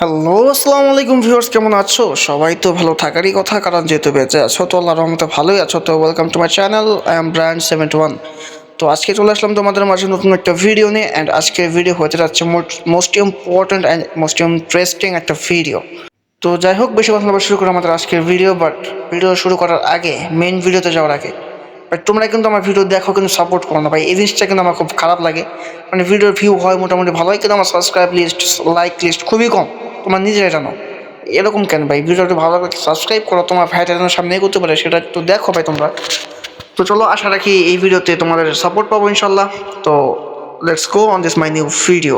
Hello, আসসালামু আলাইকুম viewers, কেমন আছো? সবাই তো ভালো থাকারই কথা, কারণ যেহেতু বেঁচে আছো তো আল্লাহর রহমতে ভালোই আছো। তো welcome to my channel, I am brand 71। তো আজকে চলে আসলাম তোমাদের মাঝে নতুন একটা ভিডিও নিয়ে। অ্যান্ড আজকের ভিডিও হতে যাচ্ছে most important and most interesting একটা ভিডিও। তো যাই হোক, বেশি কথা বলা শুরু করে আমাদের আজকের ভিডিও। বাট ভিডিও শুরু করার আগে, মেইন ভিডিওতে যাওয়ার আগে, বাট তোমরা কিন্তু আমার ভিডিও দেখো কিন্তু সাপোর্ট করো না ভাই, এই জিনিসটা কিন্তু আমার খুব খারাপ লাগে। মানে ভিডিওর ভিউ হয় মোটামুটি ভালো হয়, কিন্তু আমার সাবস্ক্রাইব লিস্ট, লাইক লিস্ট খুবই কম। তোমার নিজেরাই জানো এরকম কেন ভাই। ভিডিওটা ভালো লাগলে সাবস্ক্রাইব করো, তোমার ভাইটা যেন সামনে করতে পারে সেটা একটু দেখো ভাই তোমরা। তো চলো, আশা রাখি এই ভিডিওতে তোমাদের সাপোর্ট পাবো ইনশাল্লাহ। তো let's go on this my new video.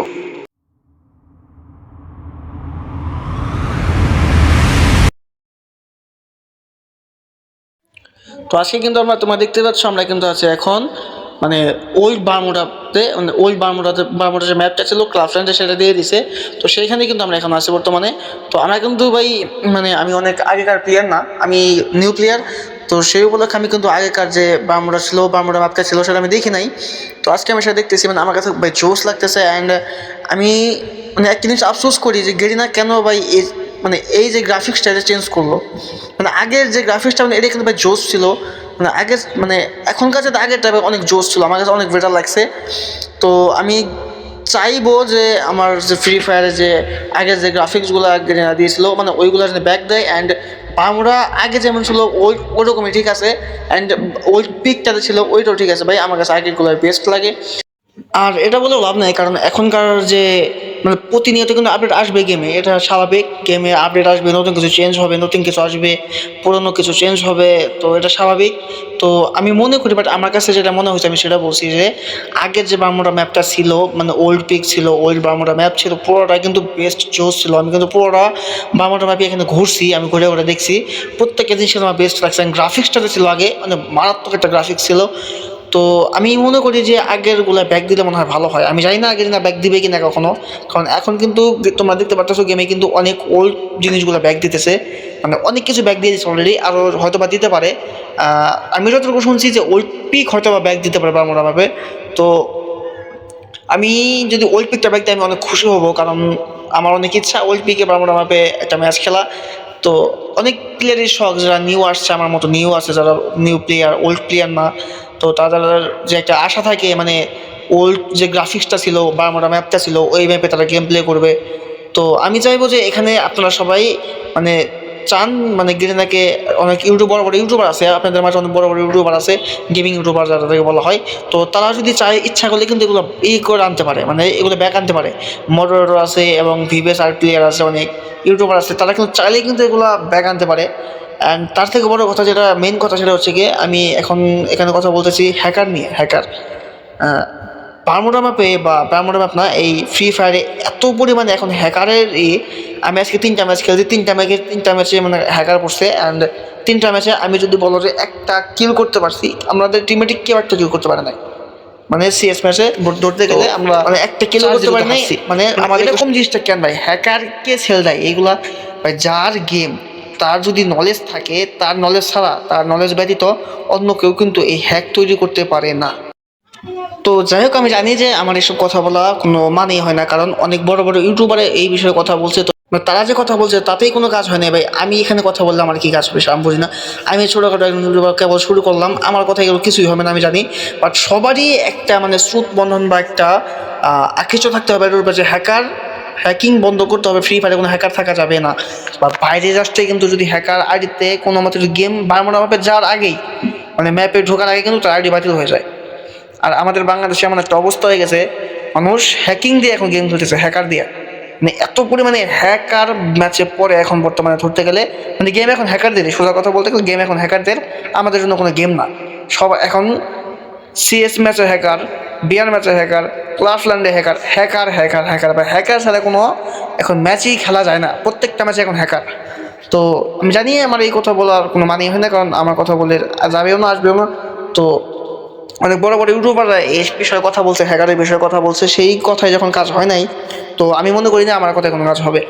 তো আজকে কিন্তু তোমরা দেখতে পাচ্ছ, আমরা কিন্তু আছি এখন মানে ওল্ড বারমুডাতে, মানে ওল্ড বারমুডার যে ম্যাপটা ছিল ক্লাফল্যান্ডে সেটা দিয়ে দিছে। তো সেইখানে কিন্তু আমরা এখন আছি বর্তমানে। তো আমরা কিন্তু ভাই মানে আমি অনেক আগেকার প্লেয়ার না, আমি নিউ প্লেয়ার। তো সেই উপলক্ষে আমি কিন্তু আগেকার যে বারমুডা ছিল, বারমুডা ম্যাপটা ছিল সেটা আমি দেখি নাই। তো আজকে আমি সেটা দেখতেছি, মানে আমার কাছে ভাই জোশ লাগতেছে। অ্যান্ড আমি মানে একটা জিনিস আফসোস করি যে গেরিনা কেন ভাই মানে এই যে গ্রাফিক্সটা এটা চেঞ্জ করলো। মানে আগের যে গ্রাফিক্সটা, মানে এটা কিন্তু ভাই জোশ ছিল। মানে আগে মানে এখনকার যে আগের টাইপের অনেক জোশ ছিল, আমার কাছে অনেক বেটার লাগছে। তো আমি চাইবো যে আমার যে ফ্রি ফায়ারে যে আগের যে গ্রাফিক্সগুলো দিয়েছিল, মানে ওইগুলো যেন ব্যাক দেয়। অ্যান্ড আমরা আগে যেমন ছিল ওইরকমই ঠিক আছে। অ্যান্ড ওই পিকটাতে ছিল ওইটাও ঠিক আছে ভাই, আমার কাছে আগেরগুলো বেস্ট লাগে। আর এটা বলেও লাভ নাই, কারণ এখনকার যে মানে প্রতিনিয়ত কিন্তু আপডেট আসবে গেমে, এটা স্বাভাবিক। গেমে আপডেট আসবে, নতুন কিছু চেঞ্জ হবে, নতুন কিছু আসবে, পুরনো কিছু চেঞ্জ হবে। তো এটা স্বাভাবিক। তো আমি মনে করি, বাট আমার কাছে যেটা মনে হয়েছে আমি সেটা বলছি, যে আগের যে বারমুডা ম্যাপটা ছিল, মানে ওল্ড পিক ছিল, ওল্ড বারমুডা ম্যাপ ছিল, পুরোটা কিন্তু বেস্ট জোস ছিল। আমি কিন্তু পুরোটা বারমুডা ম্যাপে এখানে ঘুরছি, আমি ঘুরে ঘুরে দেখছি, প্রত্যেকটা জিনিস আমার বেস্ট লাগছে। গ্রাফিক্সটা ছিল আগে মানে মারাত্মক একটা গ্রাফিক্স ছিল। তো আমি মনে করি যে আগেরগুলো ব্যাক দিলে মনে হয় ভালো হয়। আমি জানি না আগের না ব্যাক দিবে কিনা কখনো, কারণ এখন কিন্তু তোমরা দেখতে পাচ্ছ গেমে কিন্তু অনেক ওল্ড জিনিসগুলো ব্যাক দিতেছে, মানে অনেক কিছু ব্যাক দিয়ে দিচ্ছে অলরেডি, আরও হয়তো বা দিতে পারে। আমি যতটুকু শুনছি যে ওল্ড পিক হয়তো বা ব্যাক দিতে পারে বারমুডাভাবে। তো আমি যদি ওল্ড পিকটা ব্যাক দিই আমি অনেক খুশি হব, কারণ আমার অনেক ইচ্ছা ওল্ড পিকে বারমুডাভাবে একটা ম্যাচ খেলা। তো অনেক প্লেয়ারের শখ, যারা নিউ আসছে আমার মতো নিউ আছে, যারা নিউ প্লেয়ার, ওল্ড প্লেয়ার না। তো তাদের যে একটা আশা থাকে, মানে ওল্ড যে গ্রাফিক্সটা ছিল, বারমুডা ম্যাপটা ছিল, ওই ম্যাপে তারা গেম প্লে করবে। তো আমি চাইবো যে এখানে আপনারা সবাই মানে চান, মানে গেরিনাকে অনেক বড় বড় ইউটিউবার আছে, আপনাদের মাঝে অনেক বড় বড় ইউটিউবার আছে, গেমিং ইউটিউবার যাদেরকে বলা হয়। তো তারা যদি চায়, ইচ্ছা করলে কিন্তু এগুলো করে আনতে পারে, মানে এগুলো ব্যাক আনতে পারে। মডারেটর আছে এবং ভিভিএস আর প্লেয়ার আছে, অনেক ইউটিউবার আছে, তারা কিন্তু চাইলেই কিন্তু এগুলো ব্যাক আনতে পারে। অ্যান্ড তার থেকে বড় কথা, যেটা মেন কথা, সেটা হচ্ছে গিয়ে আমি এখন এখানে কথা বলতেছি হ্যাকার নিয়ে। হ্যাকার বারমুডা ম্যাপে, বা বারমুডা ম্যাপ না, এই ফ্রি ফায়ারে এত পরিমাণে এখন হ্যাকারের আমি আজকে 3টা ম্যাচ খেলছি, 3টা ম্যাচে মানে হ্যাকার পড়ছে। অ্যান্ড 3টা ম্যাচে আমি যদি বলো যে একটা কিল করতে পারছি, আমাদের টিমে ঠিক কেউ একটা কিল করতে পারে না। মানে সিএস ম্যাচে ধরতে গেলে আমরা মানে একটা কিল করতে পারি নাই। মানে আমাদের এরকম জিনিসটা কেন ভাই, হ্যাকারকে সেল দেয় এইগুলা ভাই। যার গেম, তার যদি নলেজ থাকে, তার নলেজ ছাড়া, তার নলেজ ব্যতীত অন্য কেউ কিন্তু এই হ্যাক তৈরি করতে পারে না। তো যাই হোক, আমি জানি যে আমার এসব কথা বলা কোনো মানেই হয় না, কারণ অনেক বড় বড় ইউটিউবারে এই বিষয়ে কথা বলছে। তো তারা যে কথা বলছে তাতেই কোনো কাজ হয় না ভাই। আমি এখানে কথা বললে আমার কি কাজ হবে আমি বুঝি না। আমি ছোটোখাটো একজন ইউটিউবার কেবল শুরু করলাম, আমার কথা এগুলো কিছুই হবে না আমি জানি। বাট সবারই একটা মানে স্রোত বন্ধন বা একটা আকৃষ্ট থাকতে হবে এর উপর, যে হ্যাকিং বন্ধ করতে হবে। ফ্রি ফায়ারে কোনো হ্যাকার থাকা যাবে না, বা বাইরে রাষ্ট্রে কিন্তু যদি হ্যাকার আইডিতে কোনো মতো গেম বারমুডা ম্যাপে যাওয়ার আগেই, মানে ম্যাপে ঢোকার আগে কিন্তু তার আইডি বাতিল হয়ে যায়। আর আমাদের বাংলাদেশে এমন একটা অবস্থা হয়ে গেছে, মানুষ হ্যাকিং দিয়ে এখন গেম খেলতেছে, হ্যাকার দিয়ে। মানে এত পরিমাণে হ্যাকার ম্যাচে পড়ে এখন বর্তমানে ধরতে গেলে, মানে গেম এখন হ্যাকারদের, সোজা কথা বলতে গেলে গেম এখন হ্যাকারদের, আমাদের জন্য কোনো গেম না। সব এখন সিএস ম্যাচে হ্যাকার, বিআর ম্যাচে হ্যাকার, ক্লাফল্যান্ডে হ্যাকার, হ্যাকার হ্যাকার হ্যাকার বা হ্যাকার ছাড়া কোনো এখন ম্যাচই খেলা যায় না, প্রত্যেকটা ম্যাচে এখন হ্যাকার। তো আমি জানি আমার এই কথা বলার কোনো মানেই হয় না, কারণ আমার কথা বলে যাবেও না, আসবেও না। তো অনেক বড় বড় ইউটিউবাররা এই বিষয়ে কথা বলছে, হ্যাকারের বিষয়ে কথা বলছে, সেই কথায় যখন কাজ হয় নাই, তো আমি মনে করি না আমার কথায় কোনো কাজ হবে।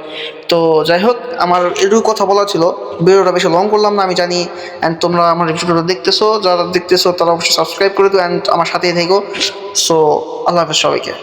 তো যাই হোক, আমার এটুকু কথা বলা ছিল, ভিডিওটা বেশি লং করলাম না আমি জানি। অ্যান্ড তোমরা আমার ভিডিওটা দেখতেছো, যারা দেখতেছো তারা অবশ্যই সাবস্ক্রাইব করে দিও, অ্যান্ড আমার সাথেই থেকো। সো আল্লাহ হাফেজ সবাইকে।